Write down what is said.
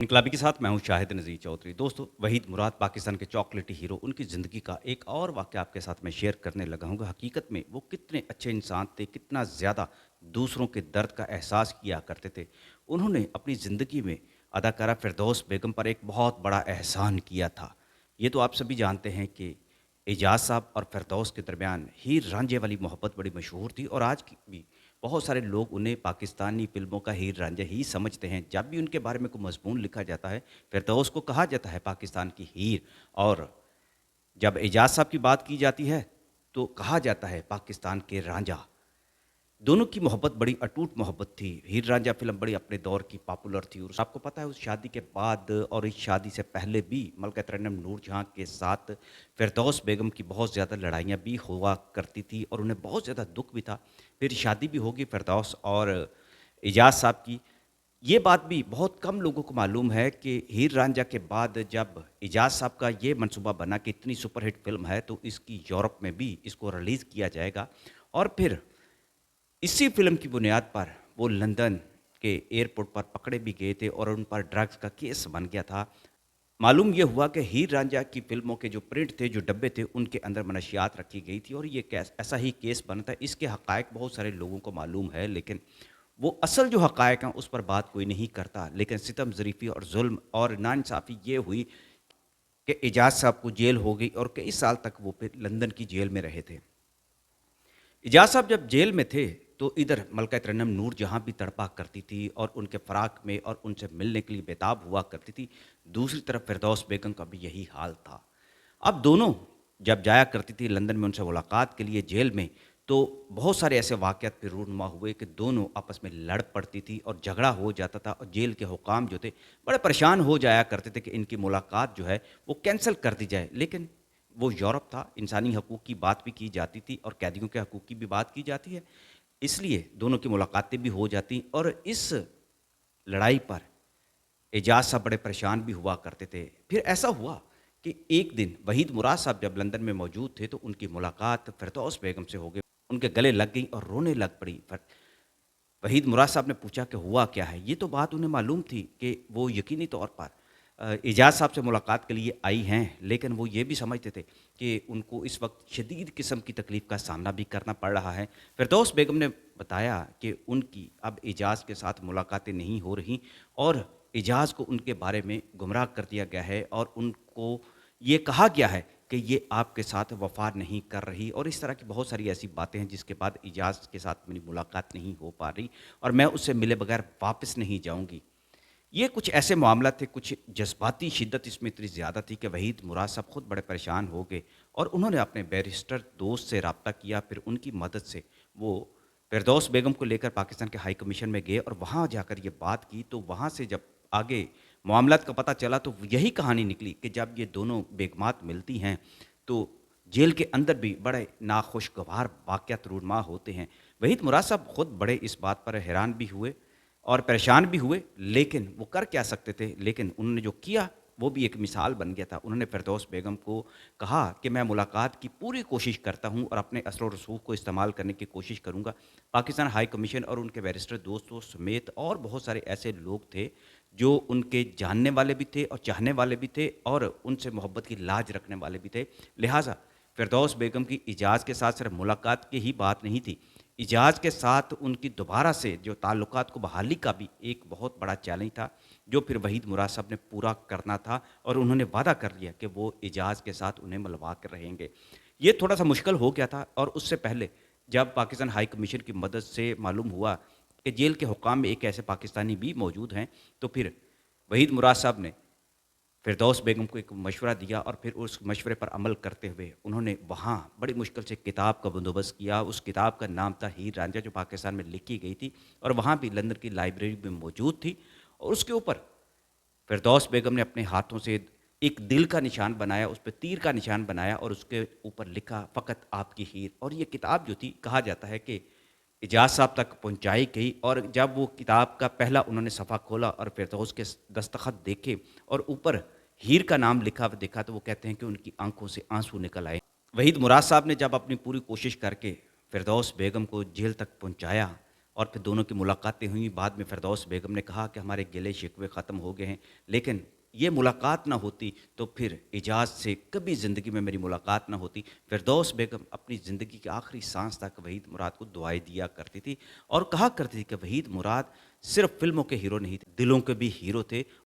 इनकलाबी के साथ मैं हूं शाहिद नज़ीर चौधरी। दोस्तों, वहीद मुराद पाकिस्तान के चॉकलेटी हीरो, उनकी ज़िंदगी का एक और वाक़या आपके साथ मैं शेयर करने लगा हूँ। हकीकत में वो कितने अच्छे इंसान थे, कितना ज़्यादा दूसरों के दर्द का एहसास किया करते थे। उन्होंने अपनी ज़िंदगी में अदाकारा फ़िरदौस बेगम पर एक बहुत बड़ा एहसान किया था। ये तो आप सभी जानते हैं कि एजाज़ साहब और फ़िरदौस के दरमियान हीर रांझे वाली मोहब्बत बड़ी मशहूर थी और आज की भी बहुत सारे लोग उन्हें पाकिस्तानी फ़िल्मों का हीर रांझा ही समझते हैं। जब भी उनके बारे में कोई मज़मून लिखा जाता है, फ़िरदौस को कहा जाता है पाकिस्तान की हीर, और जब एजाज़ साहब की बात की जाती है, तो कहा जाता है पाकिस्तान के रांझा। दोनों की मोहब्बत बड़ी अटूट मोहब्बत थी। हीर रांझा फ़िल्म बड़ी अपने दौर की पॉपुलर थी और आपको पता है उस शादी के बाद और इस शादी से पहले भी मलका तरन्नुम नूरजहाँ के साथ फ़िरदौस बेगम की बहुत ज़्यादा लड़ाइयाँ भी हुआ करती थी और उन्हें बहुत ज़्यादा दुःख भी था। फिर शादी भी होगी फ़िरदौस और एजाज़ साहब की। ये बात भी बहुत कम लोगों को मालूम है कि हीर रांझा के बाद जब एजाज़ साहब का ये मंसूबा बना कि इतनी सुपरहिट फ़िल्म है तो इसकी यूरोप में भी इसको रिलीज़ किया जाएगा, और फिर इसी फ़िल्म की बुनियाद पर वो लंदन के एयरपोर्ट पर पकड़े भी गए थे और उन पर ड्रग्स का केस बन गया था। मालूम ये हुआ कि हीर रांझा की फ़िल्मों के जो प्रिंट थे, जो डब्बे थे, उनके अंदर मनशियात रखी गई थी और ये कैस ऐसा ही केस बना था। इसके हक़ाइक़ बहुत सारे लोगों को मालूम है, लेकिन वो असल जो हक़ाइक़ हैं, उस पर बात कोई नहीं करता। लेकिन सितम ज़रीफ़ी और ज़ुल्म और नाइंसाफ़ी ये हुई कि एजाज़ साहब को जेल हो गई और कई साल तक वो फिर लंदन की जेल में रहे थे। एजाज साहब जब जेल में थे तो इधर मलका तरन्नुम नूरजहाँ भी तड़पा करती थी और उनके फ़राक में और उनसे मिलने के लिए बेताब हुआ करती थी। दूसरी तरफ फ़िरदौस बेगम का भी यही हाल था। अब दोनों जब जाया करती थी लंदन में उनसे मुलाकात के लिए जेल में, तो बहुत सारे ऐसे वाक़यात फिर रूनुमा हुए कि दोनों आपस में लड़ पड़ती थी और झगड़ा हो जाता था और जेल के हुकाम जो थे, बड़े परेशान हो जाया करते थे कि इनकी मुलाकात जो है वो कैंसल कर दी जाए। लेकिन वो यूरोप था, इंसानी हकूक़ की बात भी की जाती थी और कैदियों के हकूक़ की भी बात की जाती है। इसलिए दोनों की मुलाकातें भी हो जाती और इस लड़ाई पर एजाज साहब बड़े परेशान भी हुआ करते थे। फिर ऐसा हुआ कि एक दिन वहीद मुराद साहब जब लंदन में मौजूद थे तो उनकी मुलाकात फ़िरदौस बेगम से हो गई। उनके गले लग गई और रोने लग पड़ी। वहीद मुराद साहब ने पूछा कि हुआ क्या है? ये तो बात उन्हें मालूम थी कि वो यकीनी तौर पर एजाज साहब से मुलाकात के लिए आई हैं, लेकिन वो ये भी समझते थे कि उनको इस वक़्त शदीद किस्म की तकलीफ़ का सामना भी करना पड़ रहा है। फ़िरदौस बेगम ने बताया कि उनकी अब एजाज के साथ मुलाकातें नहीं हो रहीं और एजाज को उनके बारे में गुमराह कर दिया गया है और उनको ये कहा गया है कि ये आपके साथ वफ़ा नहीं कर रही, और इस तरह की बहुत सारी ऐसी बातें हैं जिसके बाद एजाज के साथ मेरी मुलाकात नहीं हो पा रही और मैं उससे मिले बगैर वापस नहीं जाऊँगी। ये कुछ ऐसे मामला थे, कुछ जज़्बाती शिद्दत इसमें इतनी ज़्यादा थी कि वहीद मुराद साहब खुद बड़े परेशान हो गए और उन्होंने अपने बैरिस्टर दोस्त से राब्ता किया। फिर उनकी मदद से वो फ़िरदौस बेगम को लेकर पाकिस्तान के हाई कमीशन में गए और वहाँ जाकर ये बात की। तो वहाँ से जब आगे मामलात का पता चला तो यही कहानी निकली कि जब ये दोनों बेगमात मिलती हैं तो जेल के अंदर भी बड़े नाखुशगवार वाक़यात रूनुमा होते हैं। वहीद मुराद साहब खुद बड़े इस बात पर हैरान भी हुए और परेशान भी हुए, लेकिन वो कर क्या सकते थे? लेकिन उन्होंने जो किया वो भी एक मिसाल बन गया था। उन्होंने फ़िरदौस बेगम को कहा कि मैं मुलाकात की पूरी कोशिश करता हूँ और अपने असर और रसूख को इस्तेमाल करने की कोशिश करूँगा। पाकिस्तान हाई कमीशन और उनके बैरिस्टर दोस्तों समेत और बहुत सारे ऐसे लोग थे जो उनके जानने वाले भी थे और चाहने वाले भी थे और उनसे मोहब्बत की लाज रखने वाले भी थे। लिहाज़ा फ़िरदौस बेगम की एजाज़ के साथ सिर्फ़ मुलाकात की ही बात नहीं थी। एजाज़ के साथ उनकी दोबारा से जो ताल्लुकात को बहाली का भी एक बहुत बड़ा चैलेंज था, जो फिर वहीद मुराद साहब ने पूरा करना था और उन्होंने वादा कर लिया कि वो एजाज़ के साथ उन्हें मिलवा कर रहेंगे। ये थोड़ा-सा मुश्किल हो गया था और उससे पहले जब पाकिस्तान हाई कमीशन की मदद से मालूम हुआ कि जेल के हुकाम में एक ऐसे पाकिस्तानी भी मौजूद हैं, तो फिर वहीद मुराद साहब ने फ़िरदौस बेगम को एक मशवरा दिया और फिर उस मशवरे पर अमल करते हुए उन्होंने वहाँ बड़ी मुश्किल से किताब का बंदोबस्त किया। उस किताब का नाम था हीर रांझा, जो पाकिस्तान में लिखी गई थी और वहाँ भी लंदन की लाइब्रेरी में मौजूद थी, और उसके ऊपर फ़िरदौस बेगम ने अपने हाथों से एक दिल का निशान बनाया, उस पे तीर का निशान बनाया और उसके ऊपर लिखा फ़कत आपकी हीर। और ये किताब जो थी, कहा जाता है कि एजाज साहब तक पहुँचाई गई और जब वो किताब का पहला उन्होंने सफ़ा खोला और फ़िरदौस के दस्तखत देखे और ऊपर हीर का नाम लिखा हुआ देखा, तो वो कहते हैं कि उनकी आँखों से आँसू निकल आए। वहीद मुराद साहब ने जब अपनी पूरी कोशिश करके फ़िरदौस बेगम को जेल तक पहुँचाया, اور پھر دونوں کی ملاقاتیں ہوئیں، بعد میں فردوس بیگم نے کہا کہ ہمارے گلے شکوے ختم ہو گئے ہیں، لیکن یہ ملاقات نہ ہوتی تو پھر اجاز سے کبھی زندگی میں میری ملاقات نہ ہوتی۔ فردوس بیگم اپنی زندگی کے آخری سانس تک وحید مراد کو دعائیں دیا کرتی تھی اور کہا کرتی تھی کہ وحید مراد صرف فلموں کے ہیرو نہیں تھے، دلوں کے بھی ہیرو تھے،